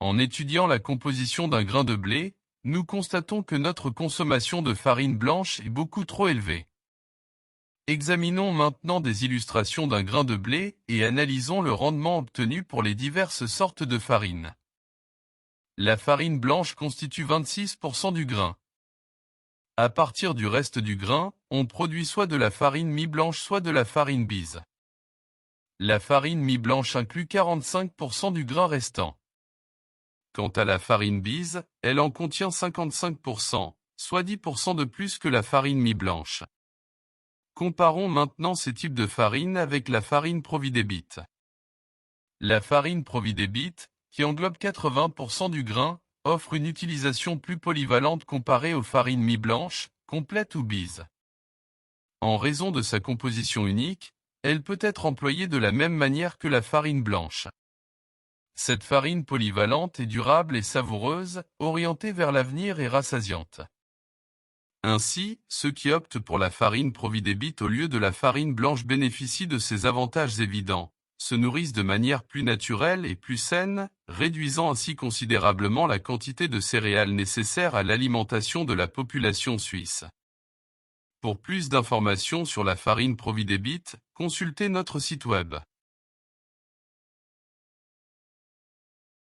En étudiant la composition d'un grain de blé, nous constatons que notre consommation de farine blanche est beaucoup trop élevée. Examinons maintenant des illustrations d'un grain de blé et analysons le rendement obtenu pour les diverses sortes de farine. La farine blanche constitue 26% du grain. À partir du reste du grain, on produit soit de la farine mi-blanche soit de la farine bise. La farine mi-blanche inclut 45% du grain restant. Quant à la farine bise, elle en contient 55%, soit 10% de plus que la farine mi-blanche. Comparons maintenant ces types de farine avec la farine Providebit. La farine Providebit, qui englobe 80% du grain, offre une utilisation plus polyvalente comparée aux farines mi-blanches, complètes ou bise. En raison de sa composition unique, elle peut être employée de la même manière que la farine blanche. Cette farine polyvalente est durable et savoureuse, orientée vers l'avenir et rassasiante. Ainsi, ceux qui optent pour la farine Providebit au lieu de la farine blanche bénéficient de ces avantages évidents, se nourrissent de manière plus naturelle et plus saine, réduisant ainsi considérablement la quantité de céréales nécessaires à l'alimentation de la population suisse. Pour plus d'informations sur la farine Providebit, consultez notre site web.